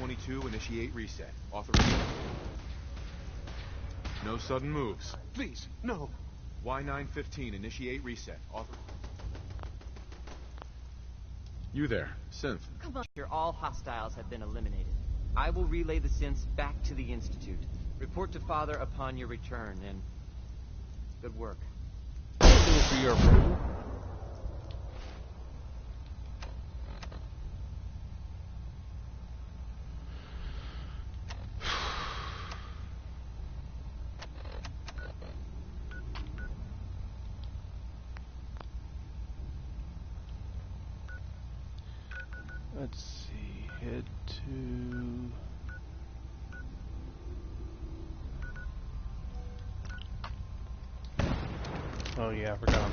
Y22, initiate reset. Authorization. No sudden moves. Please, no. Y915, initiate reset. You there, Synth. Come on. All hostiles have been eliminated. I will relay the synths back to the Institute. Report to Father upon your return, and good work. For your approval. Let's see, head to... Oh yeah, I forgot.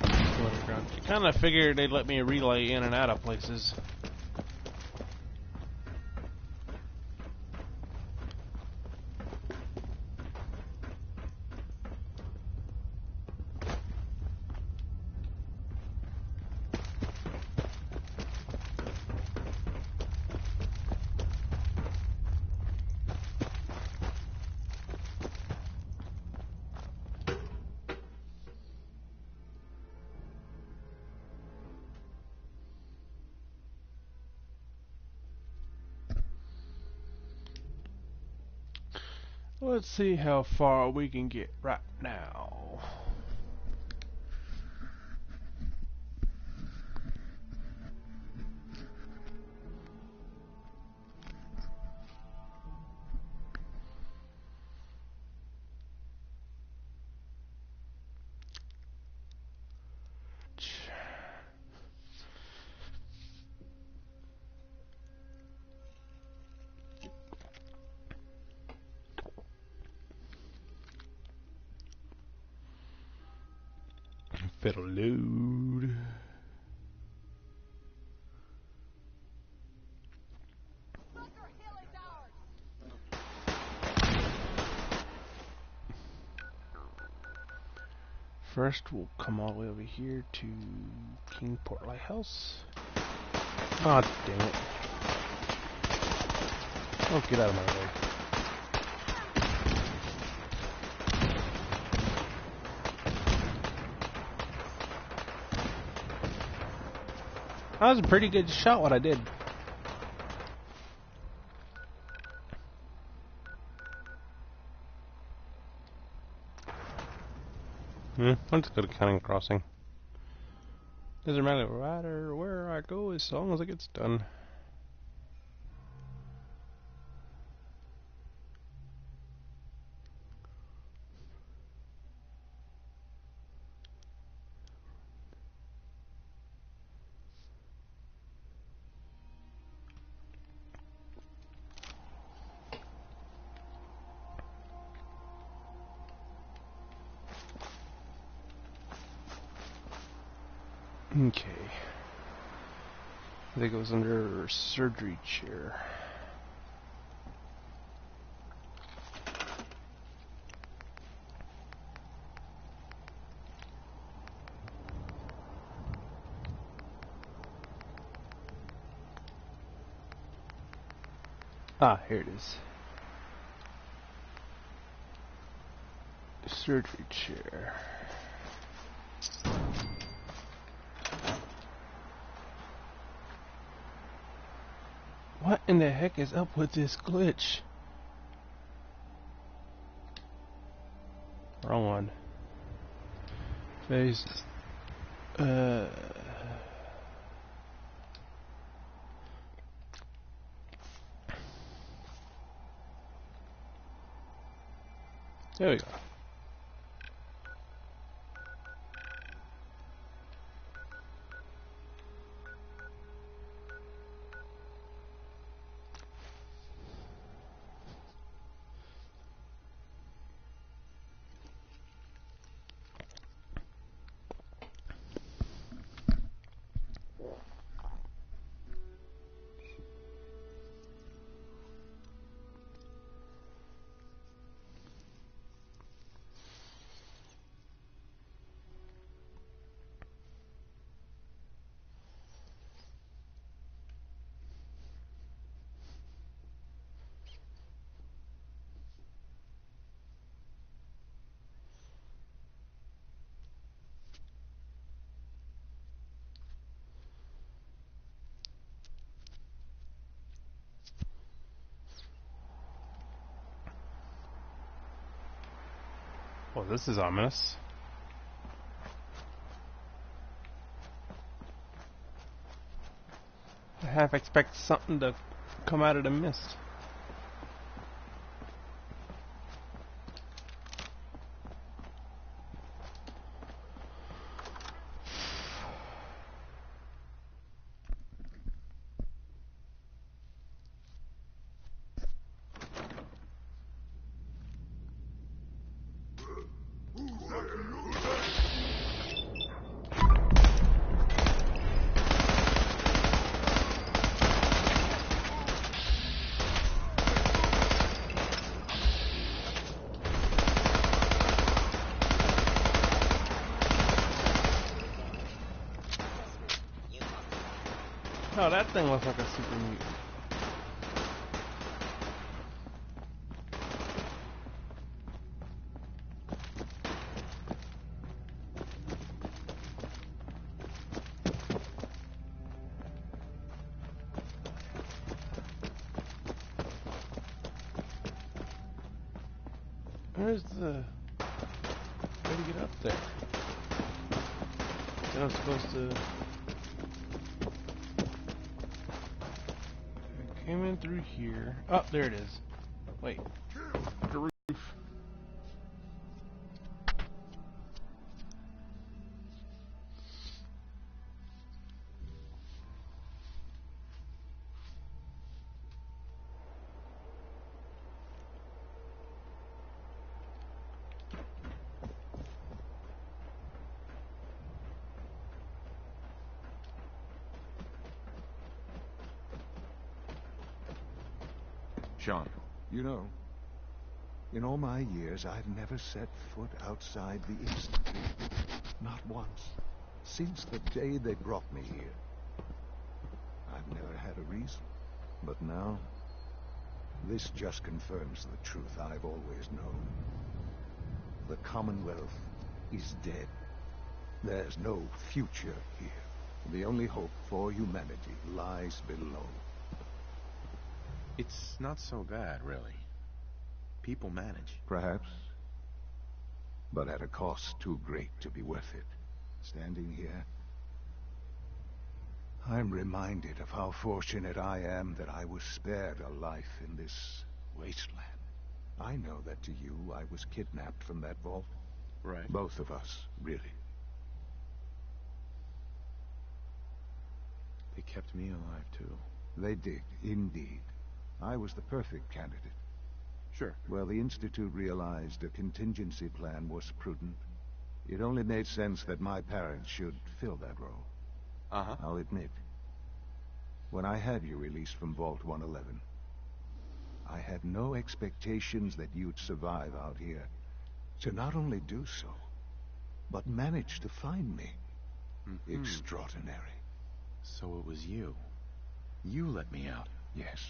I kind of figured they'd let me relay in and out of places. Let's see how far we can get right now. Fiddle load. First, we'll come all the way over here to Kingport Lighthouse. Ah, oh, dang it. Oh, get out of my way. That was a pretty good shot, what I did. I'll just go to Canning Crossing. Doesn't matter right or where I go as long as it gets done. Okay. That goes under surgery chair. Ah, here it is. Surgery chair. What in the heck is up with this glitch? Wrong one. Phase. There we go. Well, this is ominous. I half expect something to come out of the mist. Oh, that thing looks like a super mutant. Where's the... Way to get up there? Then I'm supposed to... I came in through here. Oh, there it is. Wait. The roof. Sean. You know, in all my years, I've never set foot outside the Institute. Not once. Since the day they brought me here. I've never had a reason. But now, this just confirms the truth I've always known. The Commonwealth is dead. There's no future here. The only hope for humanity lies below. It's not so bad, really. People manage. Perhaps. But at a cost too great to be worth it. Standing here, I'm reminded of how fortunate I am that I was spared a life in this wasteland. I know that to you, I was kidnapped from that vault. Right. Both of us, really. They kept me alive, too. They did, indeed. I was the perfect candidate. Sure. Well, the Institute realized a contingency plan was prudent. It only made sense that my parents should fill that role. Uh-huh. I'll admit, when I had you released from Vault 111, I had no expectations that you'd survive out here. To not only do so, but manage to find me. Extraordinary. So it was you. You let me out. Yes.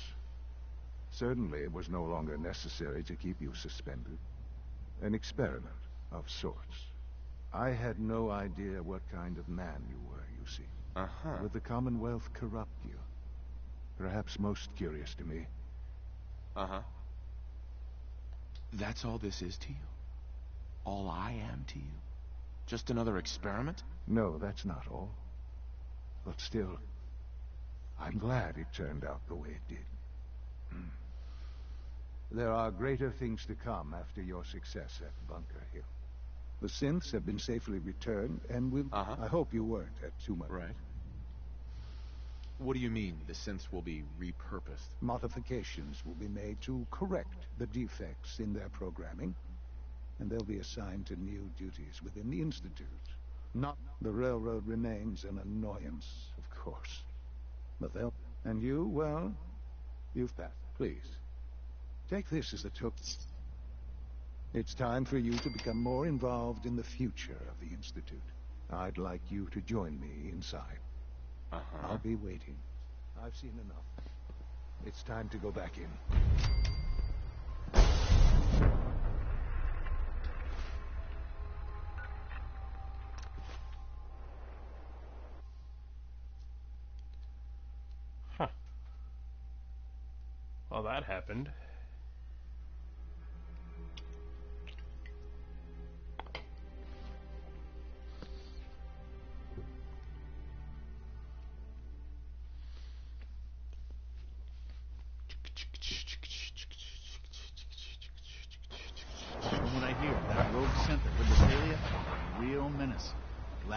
Certainly it was no longer necessary to keep you suspended. An experiment of sorts. I had no idea what kind of man you were, you see. Uh-huh. Would the Commonwealth corrupt you? Perhaps most curious to me. Uh-huh. That's all this is to you? All I am to you? Just another experiment? No, that's not all. But still, I'm glad it turned out the way it did. There are greater things to come after your success at Bunker Hill. The synths have been safely returned, and will... I hope you weren't at too much. Right. What do you mean, the synths will be repurposed? Modifications will be made to correct the defects in their programming, and they'll be assigned to new duties within the Institute. Not the railroad remains an annoyance, of course. But they'll... And you, well, you've passed. Please, take this as a token. It's time for you to become more involved in the future of the Institute. I'd like you to join me inside. I'll be waiting. I've seen enough. It's time to go back in. Huh. Well, that happened.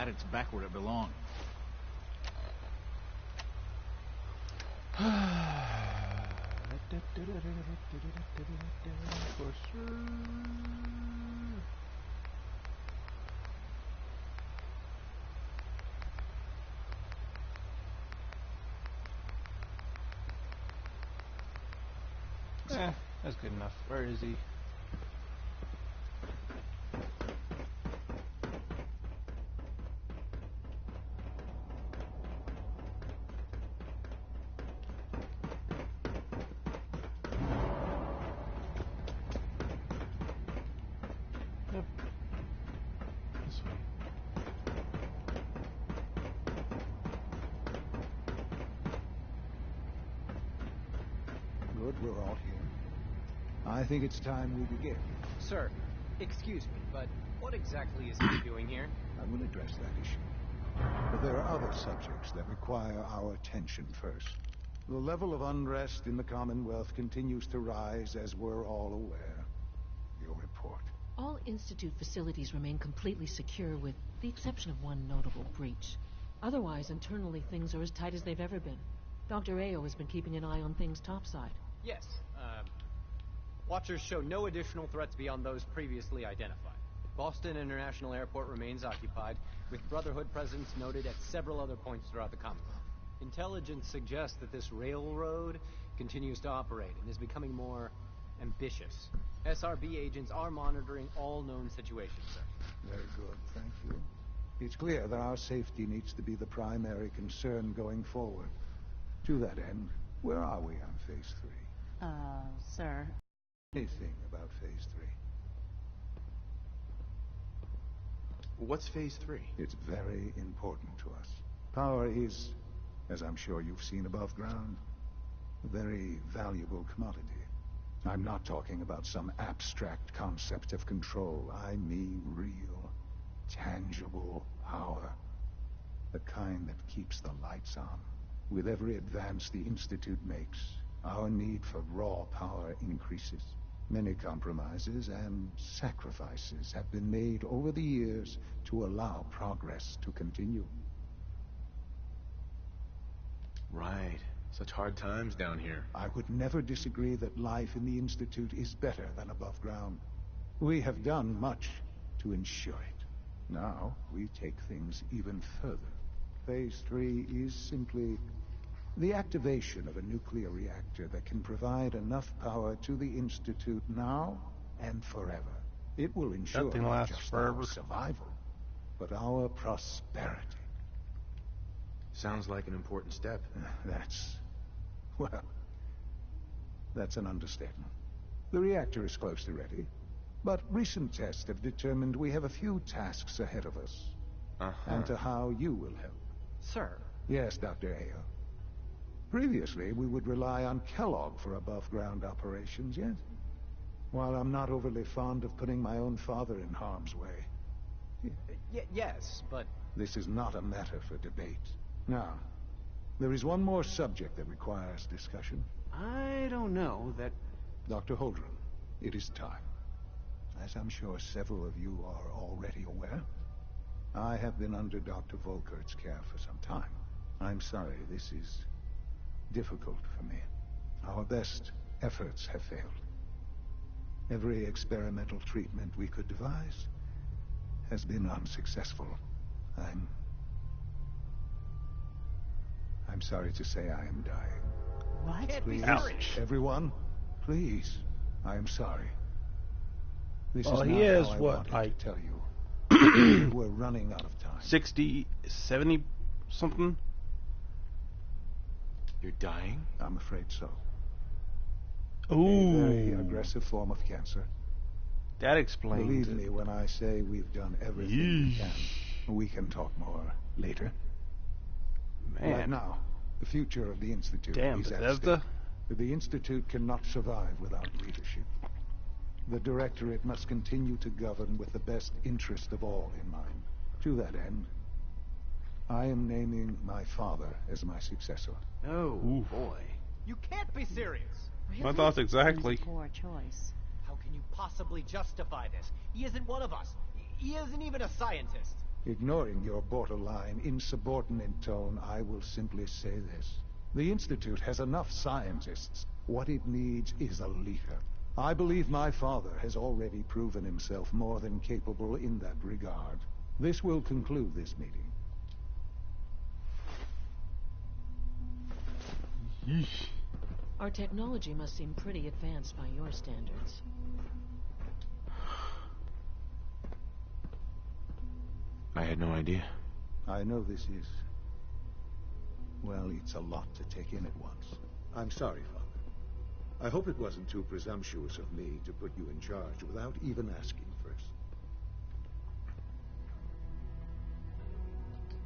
glad it's back where it belonged. For sure. That's good enough. Where is he? Yep. This way. Good, we're all here. I think it's time we begin. Sir, excuse me, but what exactly is he doing here? I will address that issue. But there are other subjects that require our attention first. The level of unrest in the Commonwealth continues to rise, as we're all aware. Your report. All Institute facilities remain completely secure with the exception of one notable breach. Otherwise, internally, things are as tight as they've ever been. Dr. Ayo has been keeping an eye on things topside. Yes, Watchers show no additional threats beyond those previously identified. Boston International Airport remains occupied, with Brotherhood presence noted at several other points throughout the Commonwealth. Intelligence suggests that this railroad continues to operate and is becoming more ambitious. SRB agents are monitoring all known situations, sir. Very good, thank you. It's clear that our safety needs to be the primary concern going forward. To that end, where are we on Phase 3? Sir. Anything about Phase 3? What's Phase 3? It's very important to us. Power is, as I'm sure you've seen above ground, a very valuable commodity. I'm not talking about some abstract concept of control. I mean real, tangible power. The kind that keeps the lights on. With every advance the Institute makes, our need for raw power increases. Many compromises and sacrifices have been made over the years to allow progress to continue. Right. Such hard times down here. I would never disagree that life in the Institute is better than above ground. We have done much to ensure it. Now, we take things even further. Phase 3 is simply the activation of a nuclear reactor that can provide enough power to the Institute now and forever. It will ensure Nothing not lasts just forever. our survival, but our prosperity. Sounds like an important step. That's an understatement. The reactor is close to ready, but recent tests have determined we have a few tasks ahead of us. And to how you will help. Sir. Yes, Dr. Ayo. Previously, we would rely on Kellogg for above-ground operations, yes? While I'm not overly fond of putting my own father in harm's way. Yes, but... This is not a matter for debate. Now, there is one more subject that requires discussion. I don't know that... Dr. Holdren, it is time. As I'm sure several of you are already aware, I have been under Dr. Volkert's care for some time. I'm sorry, this is difficult for me. Our best efforts have failed. Every experimental treatment we could devise has been unsuccessful. I'm sorry to say I am dying. What? Can't be Please, serious. everyone, please, I am sorry. This Well, is he not is how I what, wanted like- to tell you. We're running out of time. 60, 70 something? You're dying? I'm afraid so. Ooh. A very aggressive form of cancer. That explains Believe it. me when I say we've done everything we can. We can talk more later. Right Man. now, the future of the Institute Damn, is at Bethesda. stake. The Institute cannot survive without leadership. The Directorate must continue to govern with the best interest of all in mind. To that end, I am naming my father as my successor. Oh, Oof. boy. You can't be serious! My thoughts exactly. Seems a poor choice. How can you possibly justify this? He isn't one of us. He isn't even a scientist. Ignoring your borderline, insubordinate tone, I will simply say this. The Institute has enough scientists. What it needs is a leader. I believe my father has already proven himself more than capable in that regard. This will conclude this meeting. Yeesh. Our technology must seem pretty advanced by your standards. I had no idea. I know this is... well, it's a lot to take in at once. I'm sorry, Father. I hope it wasn't too presumptuous of me to put you in charge without even asking first.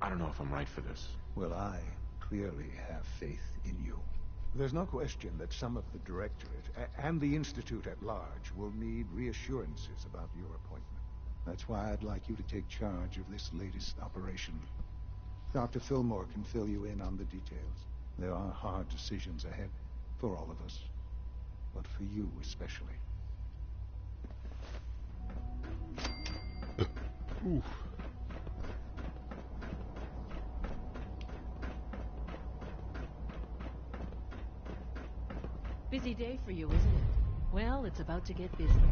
I don't know if I'm right for this. Well, I clearly have faith in you. There's no question that some of the Directorate and the Institute at large will need reassurances about your appointment. That's why I'd like you to take charge of this latest operation. Dr. Fillmore can fill you in on the details. There are hard decisions ahead for all of us, but for you especially. Oof. Busy day for you, isn't it? Well, it's about to get busy.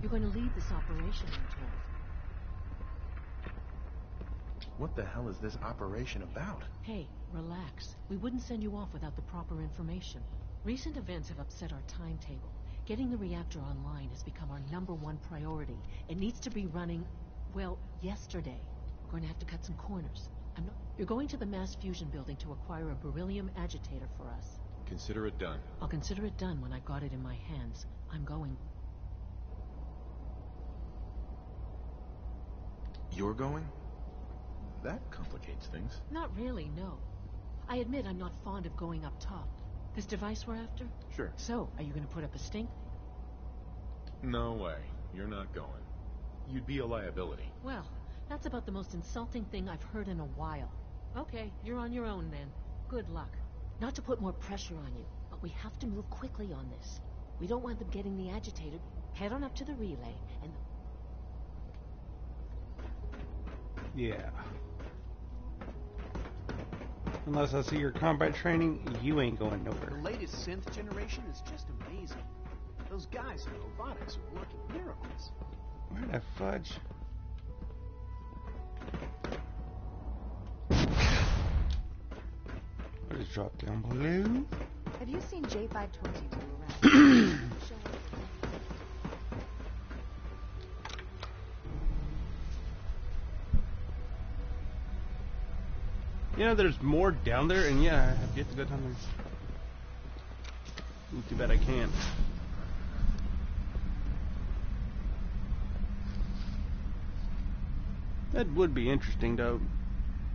You're going to lead this operation, I'm told. What the hell is this operation about? Hey, relax. We wouldn't send you off without the proper information. Recent events have upset our timetable. Getting the reactor online has become our #1 priority. It needs to be running, well, yesterday. We're going to have to cut some corners. You're going to the mass fusion building to acquire a beryllium agitator for us. Consider it done. I'll consider it done when I've got it in my hands. I'm going. You're going? That complicates things. Not really, no. I admit I'm not fond of going up top. This device we're after? Sure. So, are you going to put up a stink? No way. You're not going. You'd be a liability. Well, that's about the most insulting thing I've heard in a while. Okay, you're on your own then. Good luck. Not to put more pressure on you, but we have to move quickly on this. We don't want them getting the agitator. Head on up to the relay and... Yeah. Unless I see your combat training, you ain't going nowhere. The latest synth generation is just amazing. Those guys in robotics are working miracles. Where the fudge? I just dropped down below. Have you seen J522 around? You know, there's more down there, and yeah, I have yet to go down there. Ooh, too bad I can't. That would be interesting, though.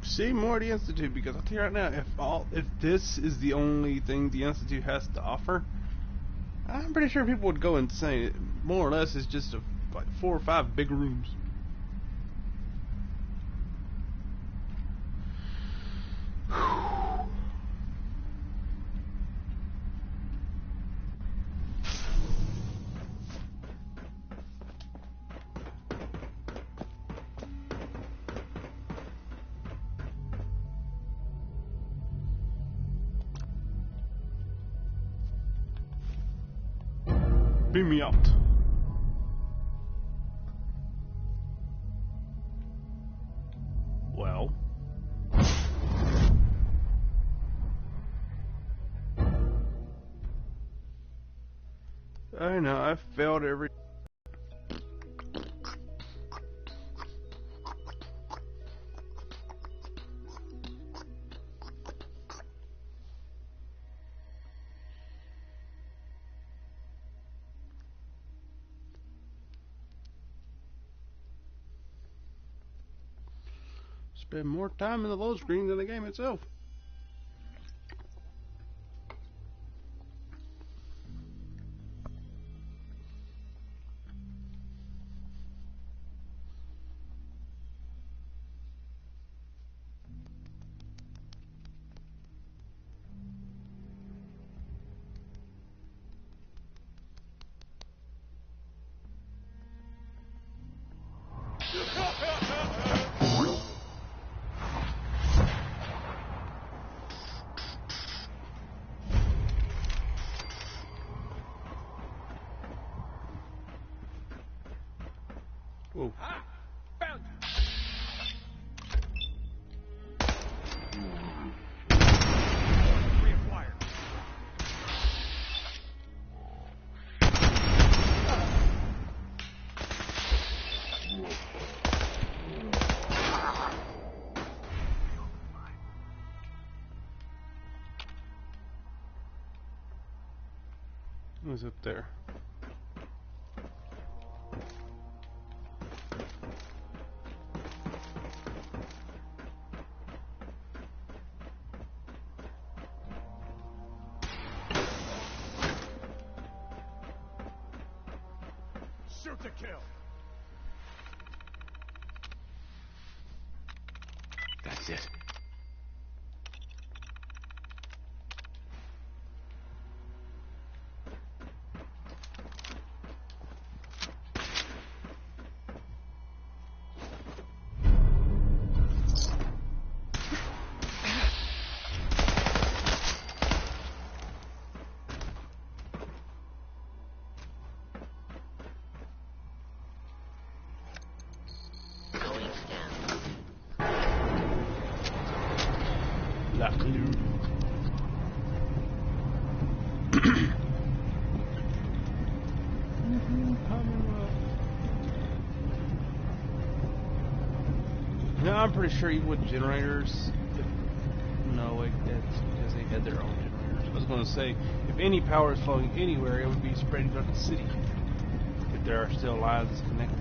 See more of the Institute, because I'll tell you right now, if this is the only thing the Institute has to offer, I'm pretty sure people would go insane. More or less, it's just like 4 or 5 big rooms. Beam me out. Well. I know, I failed every... Spend more time in the load screen than the game itself. Whoa. Ah! Found you! Reacquired. Who's up there? Shoot to kill. That's it. La clue. No, I'm pretty sure you would generators. No, wait, that's because they had their own generators. I was going to say, if any power is flowing anywhere, it would be spreading throughout the city. If there are still lines connected.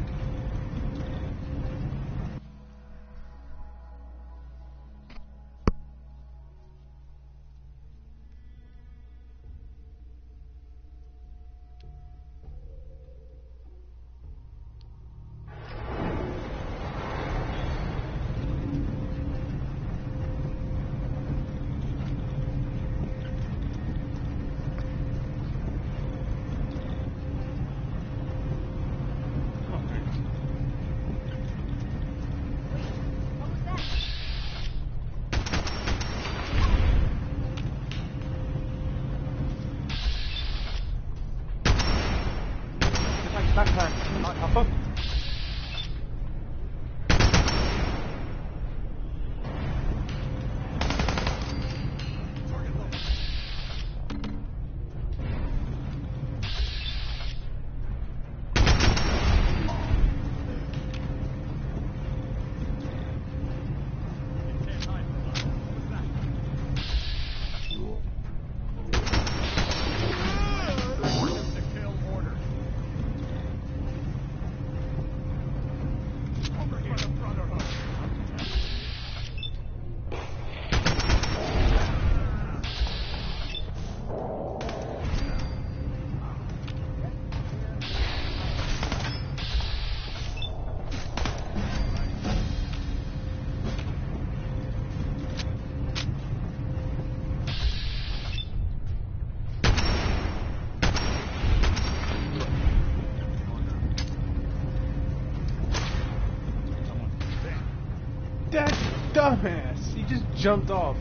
That dumbass! He just jumped off.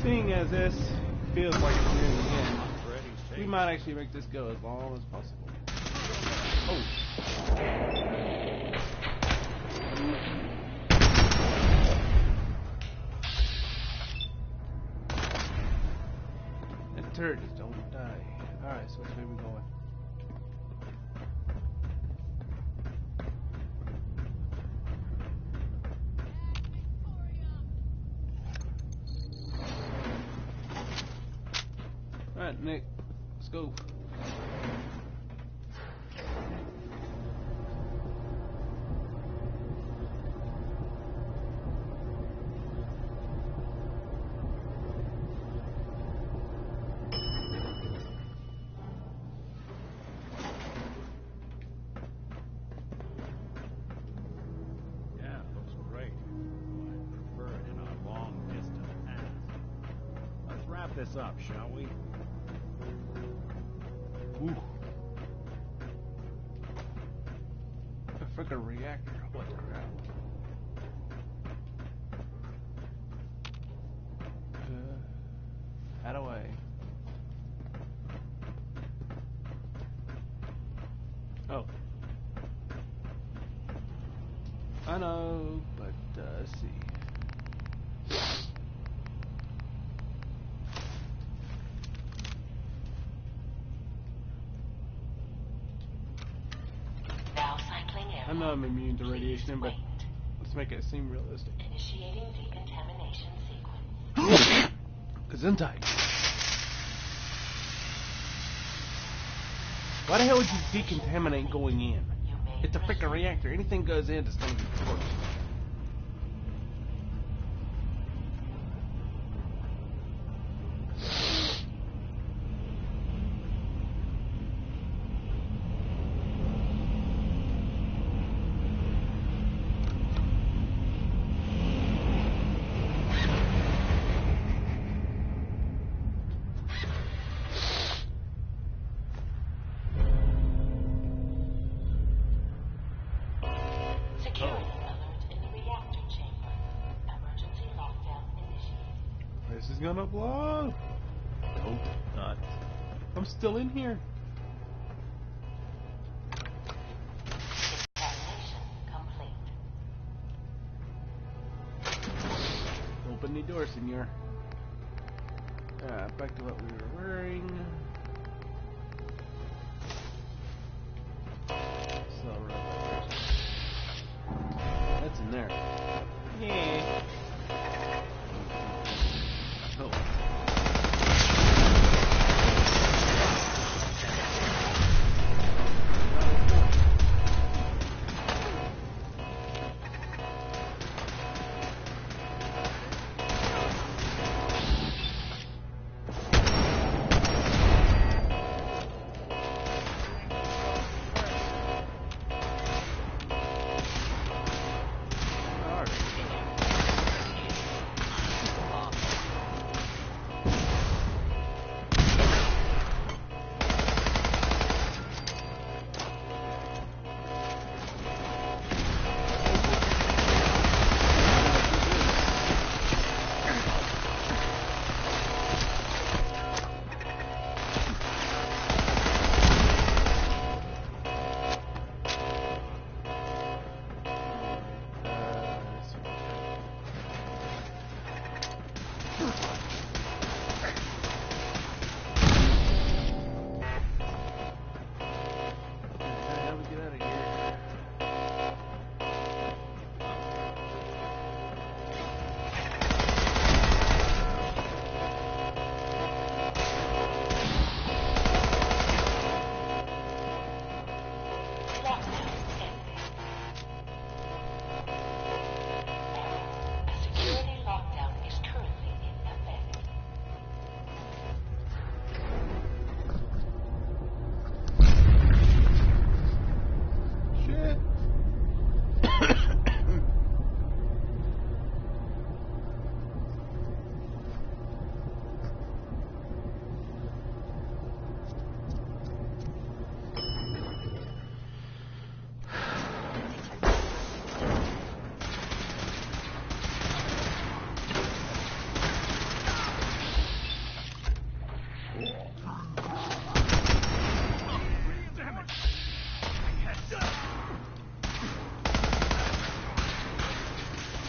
Seeing as this feels like it's near the end, we might actually make this go as long as possible. Oh. That turret just don't die. Alright, so which way we going? Alright, Nick, let's go. Yeah, looks great. I prefer it in a long-distance path. Let's wrap this up, shall we? Ooh. A freaking reactor. What the crap? How do I? Oh. I know, but let's see. I know I'm immune to radiation, but let's make it seem realistic. Initiating decontamination sequence. Gesundheit. Why the hell would you decontaminate going in? It's a freaking reactor. Anything goes in, it's gonna be torched. Security alert in the reactor chamber. Emergency lockdown initiated. This is gonna blow. Nope, not. I'm still in here. Decontamination complete. Open the door, senor. Back to what we were wearing. So, that's in there. Yeah. Oh.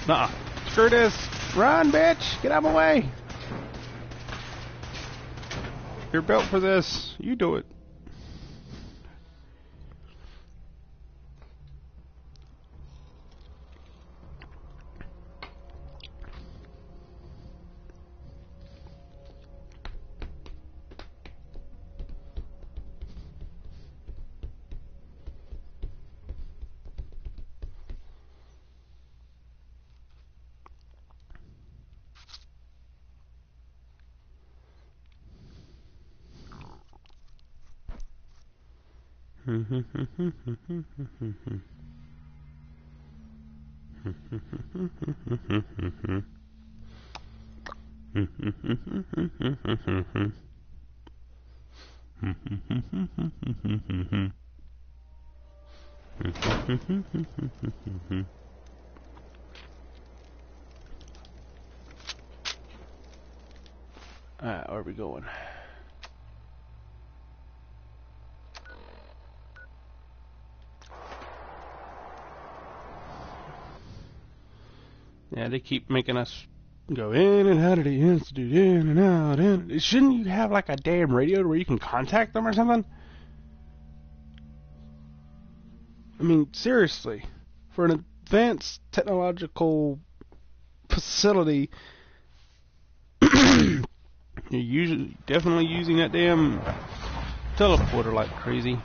Nuh-uh. Screw this. Run, bitch. Get out of my way. You're built for this. You do it. Alright, where are we going? Yeah, they keep making us go in and out of the institute, in and out, in. Shouldn't you have like a damn radio where you can contact them or something? I mean, seriously, for an advanced technological facility, you're definitely using that damn teleporter like crazy.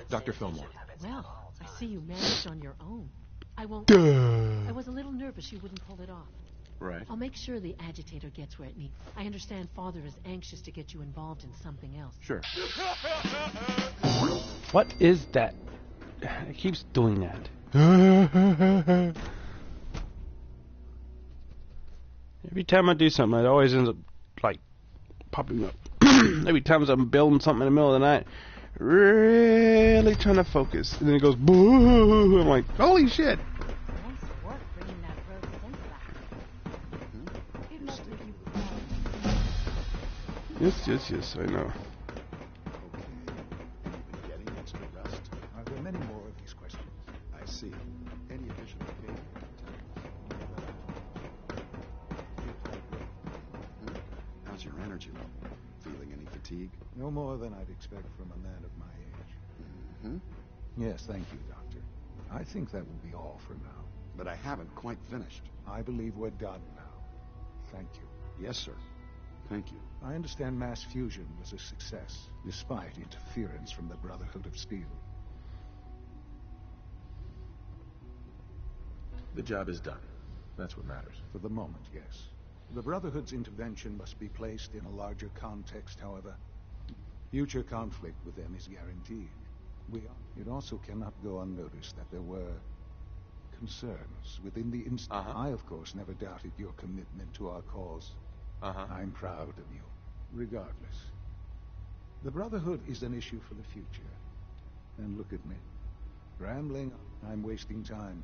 Dr. Fillmore. Well, I see you managed on your own. I won't... I was a little nervous you wouldn't pull it off. Right. I'll make sure the agitator gets where it needs. I understand Father is anxious to get you involved in something else. Sure. What is that? It keeps doing that. Every time I do something, it always ends up, like, popping up. Every time I'm building something in the middle of the night, really trying to focus, and then it goes boo. I'm like, holy shit. Nice work bringing that road sense back. It must make you proud. Yes, I know. Okay. Been getting extra rest? Are there many more of these questions? I see. Any additional data? How's your energy level? Feeling any fatigue? No more than I'd expect from a man of my age. Mm-hmm. Yes, thank you, Doctor. I think that will be all for now. But I haven't quite finished. I believe we're done now. Thank you. Yes, sir. Thank you. I understand mass fusion was a success, despite interference from the Brotherhood of Steel. The job is done. That's what matters. For the moment, yes. The Brotherhood's intervention must be placed in a larger context, however. Future conflict with them is guaranteed. It also cannot go unnoticed that there were concerns within the institute. I, of course, never doubted your commitment to our cause. I'm proud of you, regardless. The Brotherhood is an issue for the future. And look at me. Rambling, I'm wasting time.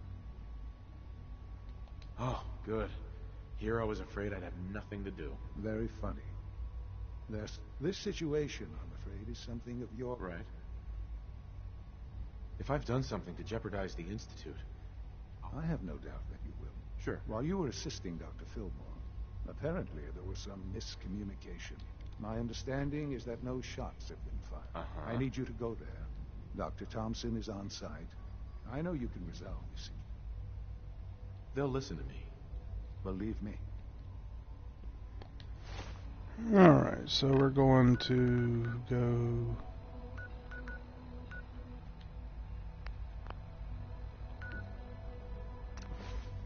Oh, good. Here I was afraid I'd have nothing to do. Very funny. This situation, I'm afraid, is something of your... Right. If I've done something to jeopardize the Institute... I have no doubt that you will. Sure. While you were assisting Dr. Fillmore, apparently there was some miscommunication. My understanding is that no shots have been fired. I need you to go there. Dr. Thompson is on site. I know you can resolve this. They'll listen to me. Believe me. Alright, so we're going to go...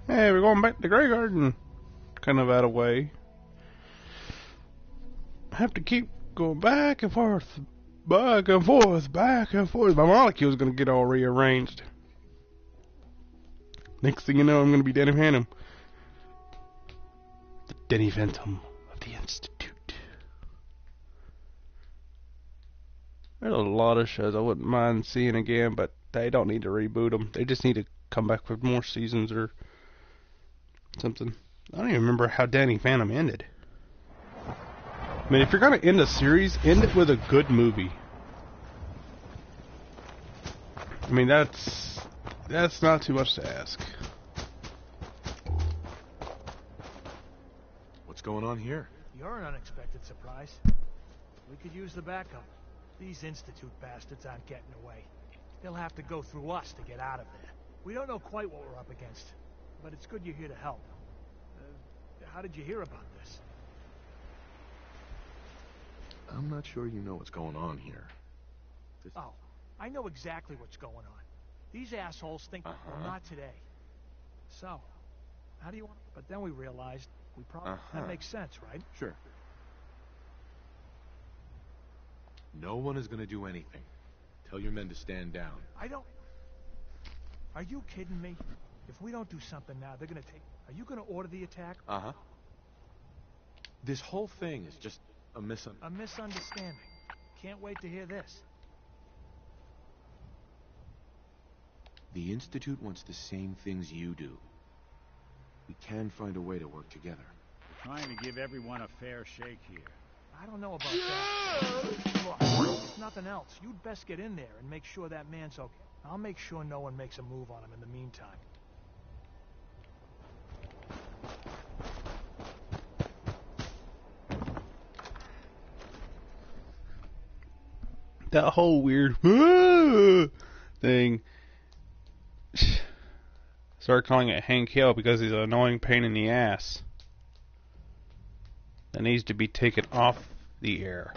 Hey, we're going back to the Grey Garden. Kind of out of way. I have to keep going back and forth, back and forth, back and forth. My molecule's going to get all rearranged. Next thing you know, I'm going to be Danny Phantom. The Danny Phantom of the Institute. There's a lot of shows I wouldn't mind seeing again, but they don't need to reboot them. They just need to come back with more seasons or something. I don't even remember how Danny Phantom ended. I mean, if you're going to end a series, end it with a good movie. I mean, that's not too much to ask. What's going on here? You're an unexpected surprise. We could use the backup. These Institute bastards aren't getting away. They'll have to go through us to get out of there. We don't know quite what we're up against, but it's good you're here to help. How did you hear about this? I'm not sure you know what's going on here. Oh, I know exactly what's going on. These assholes think, well, not today. So, how do you want... But then we realized we probably... That makes sense, right? Sure. No one is going to do anything. Tell your men to stand down. I don't... Are you kidding me? If we don't do something now, they're going to take... Are you going to order the attack? This whole thing is just a misunderstanding. Can't wait to hear this. The Institute wants the same things you do. We can find a way to work together. We're trying to give everyone a fair shake here. I don't know about that. Look, if nothing else, you'd best get in there and make sure that man's okay. I'll make sure no one makes a move on him in the meantime. That whole weird thing. Started calling it Hank Hill because he's an annoying pain in the ass. That needs to be taken off the air.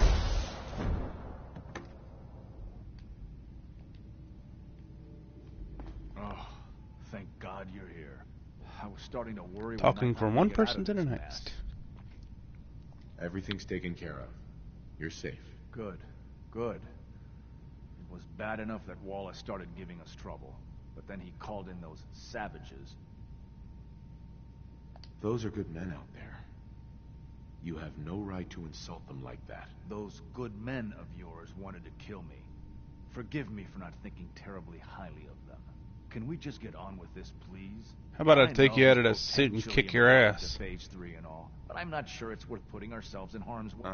Oh, thank God you're here. I was starting to worry. Talking from one person to the next. Everything's taken care of. You're safe. Good, good. It was bad enough that Wallace started giving us trouble, but then he called in those savages. Those are good men out there. You have no right to insult them like that. Those good men of yours wanted to kill me. Forgive me for not thinking terribly highly of them. Can we just get on with this, please? How about I take you out of the suit and kick your ass? Phase 3 and all, but I'm not sure it's worth putting ourselves in harm's way.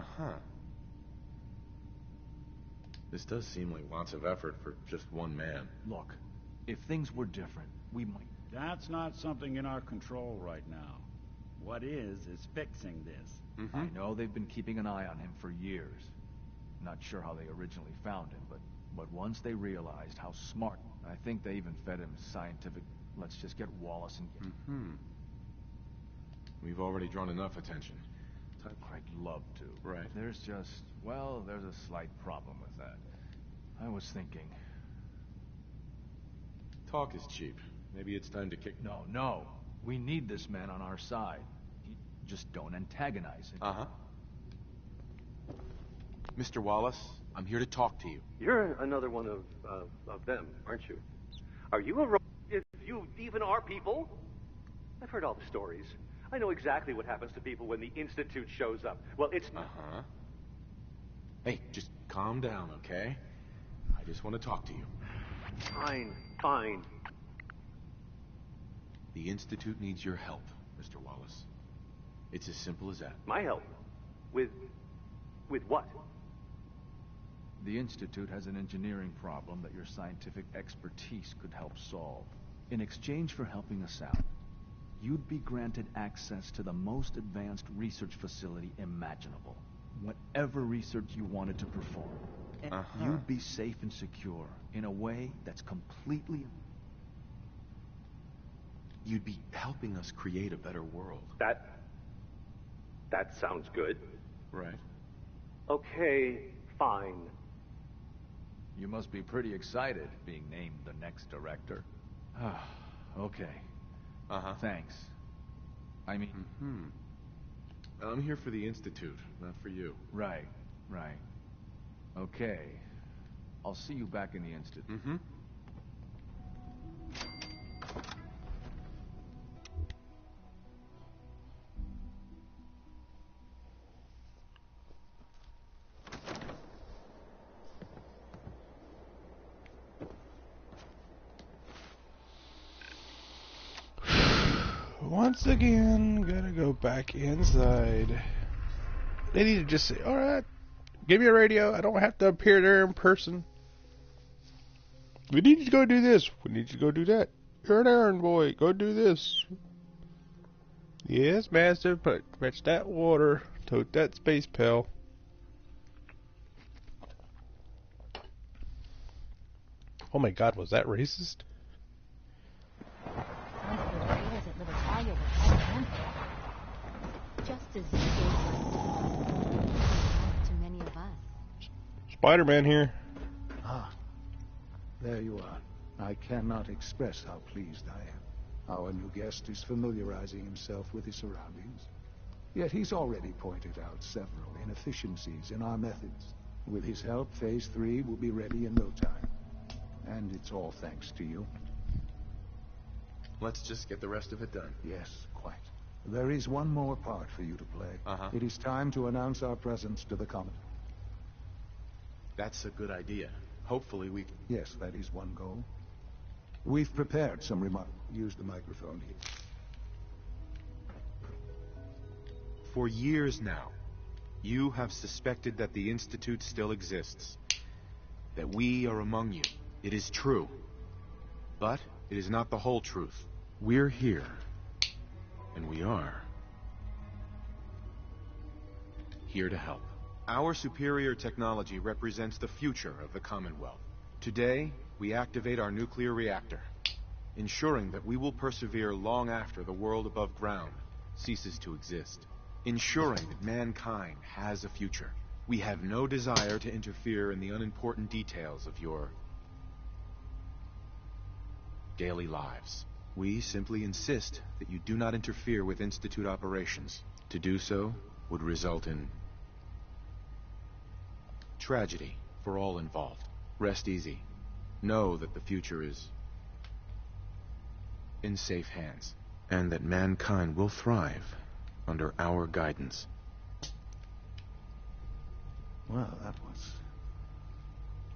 This does seem like lots of effort for just one man. Look, if things were different, we might... That's not something in our control right now. What is fixing this. I know they've been keeping an eye on him for years. Not sure how they originally found him, but once they realized how smart, I think they even fed him scientific... Let's just get Wallace and... We've already drawn enough attention. I'd love to. Right. There's just... Well, there's a slight problem with that. I was thinking... Talk is cheap. Maybe it's time to kick... No. We need this man on our side. Just don't antagonize him. Mr. Wallace, I'm here to talk to you. You're another one of them, aren't you? Are you a robot if you even are people? I've heard all the stories. I know exactly what happens to people when the Institute shows up. Well, it's... Hey, just calm down, okay? I just want to talk to you. Fine. The Institute needs your help, Mr. Wallace. It's as simple as that. My help? With what? The Institute has an engineering problem that your scientific expertise could help solve. In exchange for helping us out, you'd be granted access to the most advanced research facility imaginable. Whatever research you wanted to perform. And you'd be safe and secure in a way that's completely... You'd be helping us create a better world. That sounds good. Right. Okay, fine. You must be pretty excited being named the next director. Okay. Thanks. I mean... I'm here for the Institute, not for you. Right. Okay. I'll see you back in the Institute. Once again, gotta go back inside. They need to just say, alright, give me a radio. I don't have to appear there in person. We need you to go do this. We need you to go do that. You're an errand boy. Go do this. Yes, master. Fetch that water. Tote that space pail. Oh my god, was that racist? Once the raiders at Libertalia were against it. Just as you gave us to many of us. Spider-Man here. Ah, there you are. I cannot express how pleased I am. Our new guest is familiarizing himself with his surroundings. Yet he's already pointed out several inefficiencies in our methods. With his help, Phase 3 will be ready in no time. And it's all thanks to you. Let's just get the rest of it done. Yes, quite. There is one more part for you to play. It is time to announce our presence to the Commodore. That's a good idea. Hopefully we can... Yes, that is one goal. We've prepared some remarks. Use the microphone here. For years now, you have suspected that the Institute still exists. That we are among you. It is true. But it is not the whole truth. We're here. And we are here to help. Our superior technology represents the future of the Commonwealth. Today, we activate our nuclear reactor, ensuring that we will persevere long after the world above ground ceases to exist. Ensuring that mankind has a future. We have no desire to interfere in the unimportant details of your daily lives. We simply insist that you do not interfere with Institute operations. To do so would result in tragedy for all involved. Rest easy. Know that the future is in safe hands, and that mankind will thrive under our guidance. Well, that was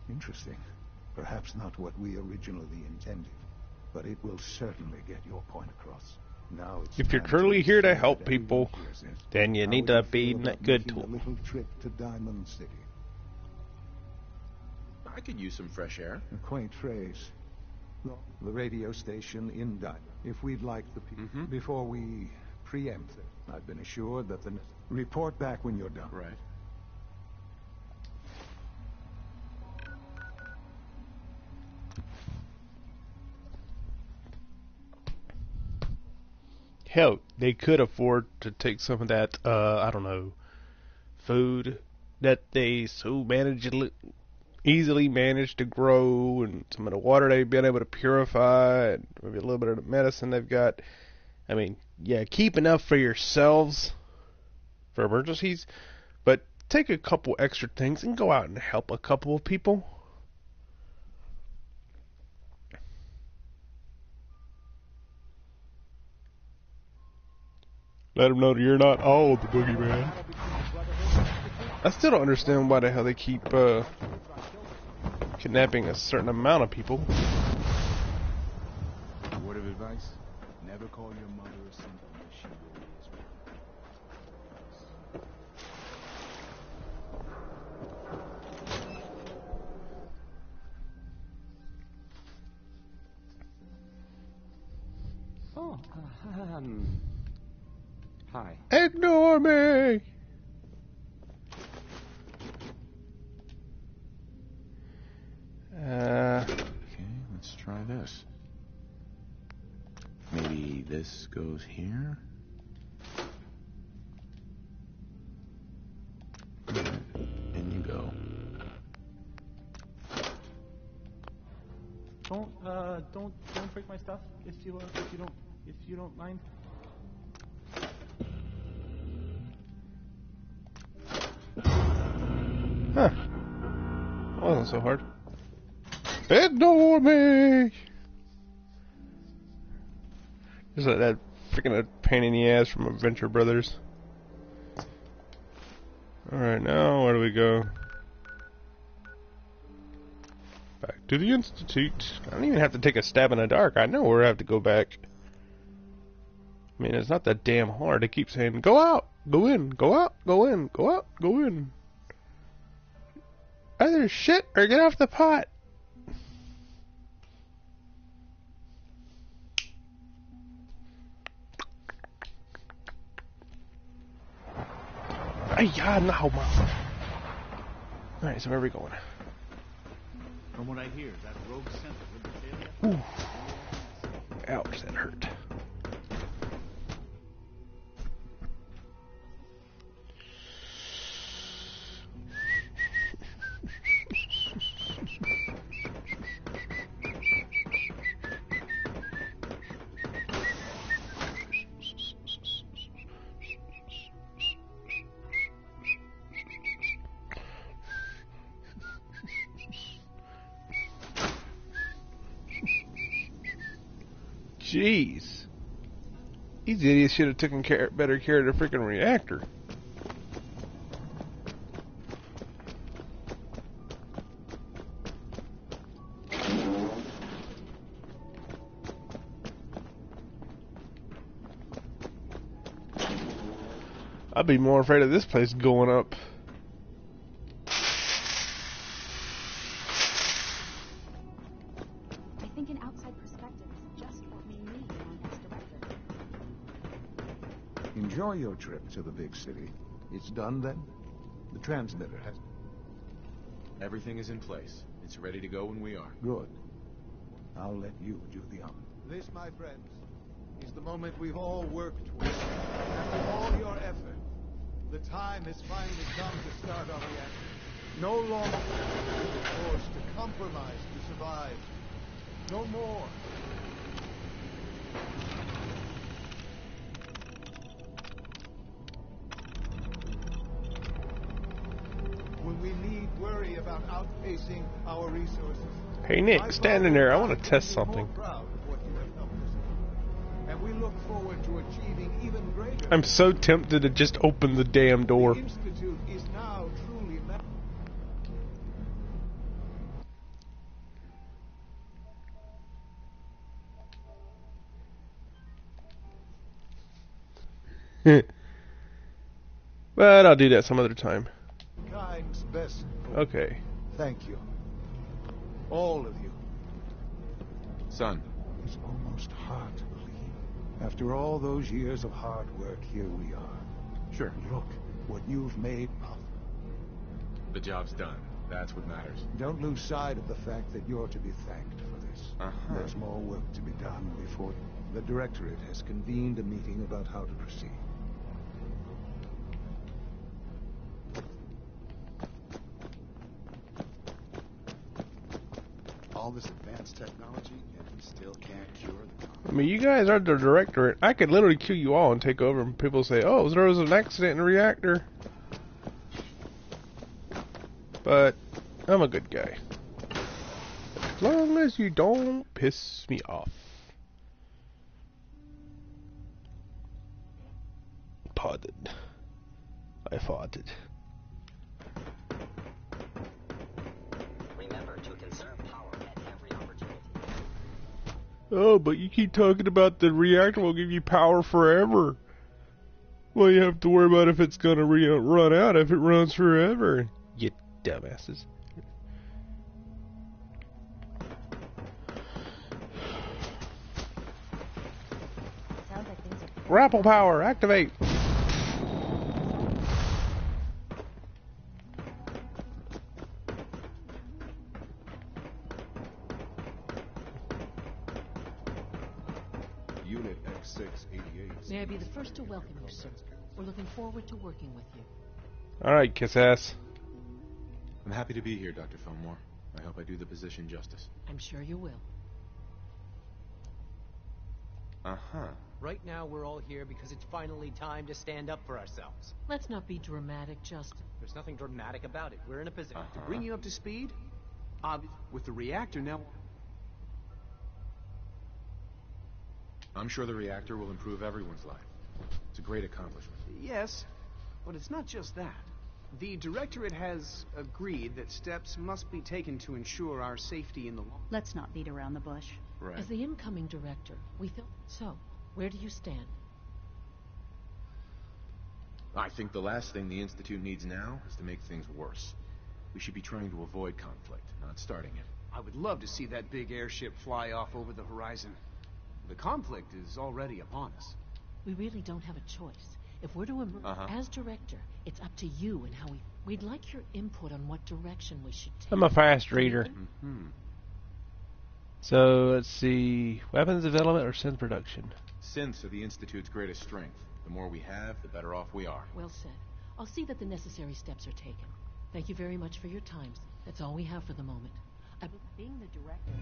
interesting. Perhaps not what we originally intended, but it will certainly get your point across. Now it's if you're time truly here to ensure help that people, everyone hears it. then you How need would to you be feel about good to making a them. little trip to Diamond City? I could use some fresh air. A quaint phrase. No, the radio station in Diamond. If we'd like the people before we preempt it, I've been assured that the report back when you're done. Right. Hell, they could afford to take some of that, I don't know, food that they so easily managed to grow, and some of the water they've been able to purify, and maybe a little bit of the medicine they've got. I mean, yeah, keep enough for yourselves for emergencies, but take a couple extra things and go out and help a couple of people. Let them know that you're not all the boogeyman. I still don't understand why the hell they keep kidnapping a certain amount of people. Word of advice: never call your mother a simp unless she really is Oh, hi. Ignore me! Okay, let's try this. Maybe this goes here? Alright, in you go. Don't break my stuff if you don't mind. Huh. Wasn't so hard. Ignore me! Just like that freaking pain in the ass from Adventure Brothers. Alright, now where do we go? Back to the Institute. I don't even have to take a stab in the dark. I know where I have to go back. I mean, it's not that damn hard. They keep saying, go out, go in, go out, go in, go out, go in. Either shit or get off the pot. Yeah, no, Mom. Alright, so where are we going? From what I hear, that rogue center with the failure. Ooh. Ouch, that hurt. Jeez. These idiots should have taken better care of the freaking reactor. I'd be more afraid of this place going up. Enjoy your trip to the big city. It's done then? The transmitter has... Everything is in place. It's ready to go when we are. Good. I'll let you do the honor. This, my friends, is the moment we've all worked towards. After all your effort, the time has finally come to start our reaction. No longer will we be forced to compromise to survive. No more. When we need worry about outpacing our resources. Hey Nick, stand in there. I want to test something. And we look forward to achieving even greater. I'm so tempted to just open the damn door. The Institute is now truly But I'll do that some other time. Kind's best. Okay. Thank you. All of you. Son. It's almost hard to believe. After all those years of hard work, here we are. Sure. Look what you've made possible. The job's done. That's what matters. Don't lose sight of the fact that you're to be thanked for this. There's more work to be done before the Directorate has convened a meeting about how to proceed. All this advanced technology, and we still can't cure the I mean, you guys are the Directorate. I could literally kill you all and take over, and people say, oh, there was an accident in the reactor. But I'm a good guy. As long as you don't piss me off. Pardon. I farted. Remember to conserve power at every opportunity. Oh, but you keep talking about the reactor will give you power forever. Well, you have to worry about if it's going to run out if it runs forever. You dumbasses. Sounds like things are... Grapple power, activate. Unit X688. May I be the first to welcome you, sir. We're looking forward to working with you. Alright, kiss ass. I'm happy to be here, Dr. Fillmore. I hope I do the position justice. I'm sure you will. Uh-huh. Right now, we're all here because it's finally time to stand up for ourselves. Let's not be dramatic, Justin. There's nothing dramatic about it. We're in a position To bring you up to speed, with the reactor now... I'm sure the reactor will improve everyone's life. It's a great accomplishment. Yes, but it's not just that. The Directorate has agreed that steps must be taken to ensure our safety in the long... Let's not beat around the bush. Right. As the incoming director, we feel... So, where do you stand? I think the last thing the Institute needs now is to make things worse. We should be trying to avoid conflict, not starting it. I would love to see that big airship fly off over the horizon. The conflict is already upon us. We really don't have a choice. If we're to emerge as director, it's up to you and how we'd like your input on what direction we should take. I'm a fast reader. So let's see, weapons development or synth production? Synths are the Institute's greatest strength. The more we have, the better off we are. Well said. I'll see that the necessary steps are taken. Thank you very much for your time. That's all we have for the moment. Being the director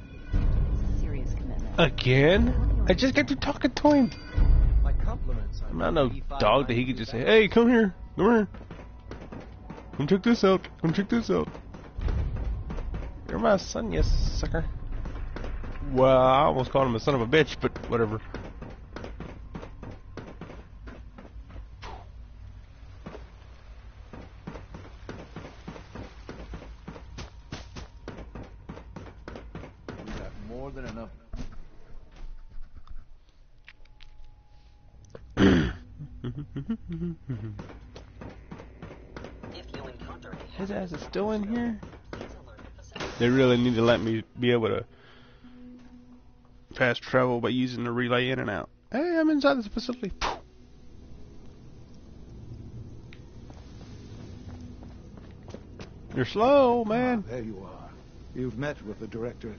is a serious commitment. Again? I just got to talking to him. My compliments. I'm not no dog that he could just say, hey, come here, come here. Come check this out, come check this out. You're my son, you sucker. Well, I almost called him a son of a bitch, but whatever. We got more than enough. His ass is still in here? They really need to let me be able to fast travel by using the relay in and out. Hey, I'm inside this facility. You're slow, man. There you are. You've met with the director.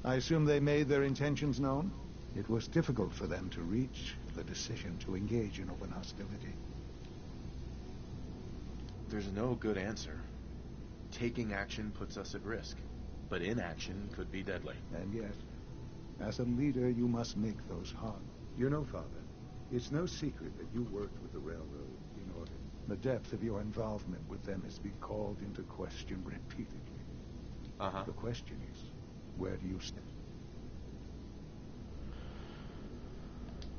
I assume they made their intentions known? It was difficult for them to reach the decision to engage in open hostility. There's no good answer. Taking action puts us at risk, but inaction could be deadly. And yet, as a leader, you must make those hard. You know, Father, it's no secret that you worked with the railroad in order. The depth of your involvement with them has been called into question repeatedly. The question is, where do you stand?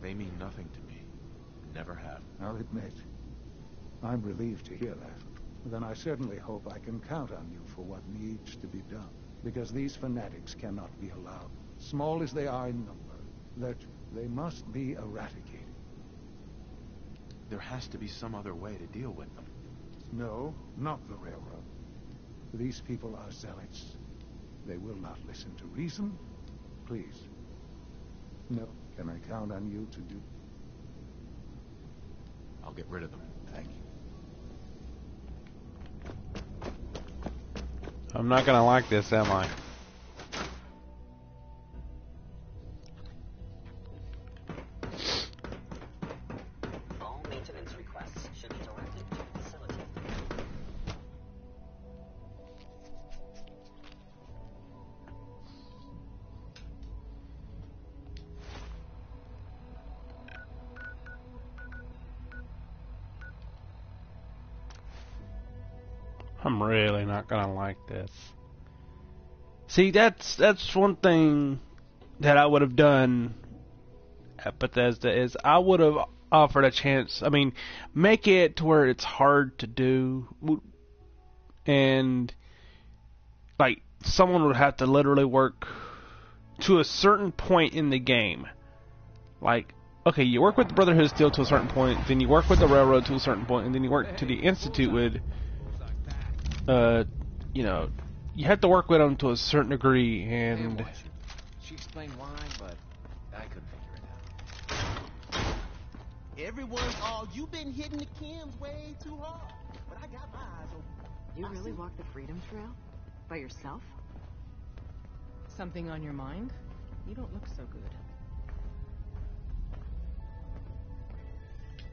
They mean nothing to me. Never have. I'll admit, I'm relieved to hear that. Then I certainly hope I can count on you for what needs to be done. Because these fanatics cannot be allowed, small as they are in number, that they must be eradicated. There has to be some other way to deal with them. No, not the railroad. These people are zealots. They will not listen to reason. Please. No. Can I count on you to do? I'll get rid of them. Thank you. I'm not gonna like this, am I? All maintenance requests should be directed to the facility. I'm really not gonna like this. See, that's one thing that I would have done at Bethesda is I would have offered a chance. I mean, make it to where it's hard to do, and like someone would have to literally work to a certain point in the game. Like, okay, you work with the Brotherhood of Steel to a certain point, then you work with the Railroad to a certain point, and then you work to the Institute with, you know, you have to work with them to a certain degree, and She explained why, but I couldn't figure it out. Everyone's all, you've been hitting the chems way too hard. But I got my eyes open. You really walked the Freedom Trail? By yourself? Something on your mind? You don't look so good.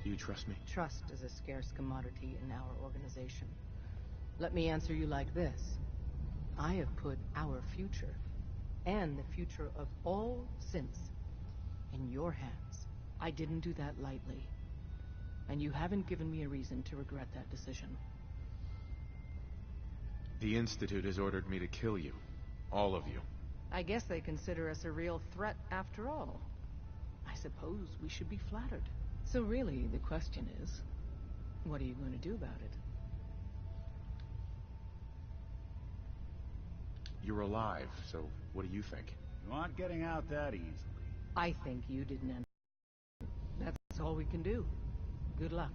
Do you trust me? Trust is a scarce commodity in our organization. Let me answer you like this. I have put our future, and the future of all synths, in your hands. I didn't do that lightly. And you haven't given me a reason to regret that decision. The Institute has ordered me to kill you. All of you. I guess they consider us a real threat after all. I suppose we should be flattered. So really, the question is, what are you going to do about it? You're alive, so what do you think? You aren't getting out that easily. I think you didn't end. That's all we can do. Good luck.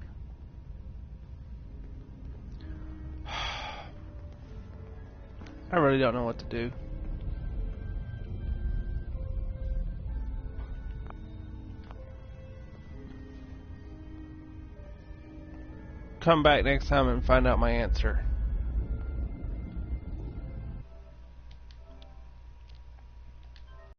I really don't know what to do. Come back next time and find out my answer.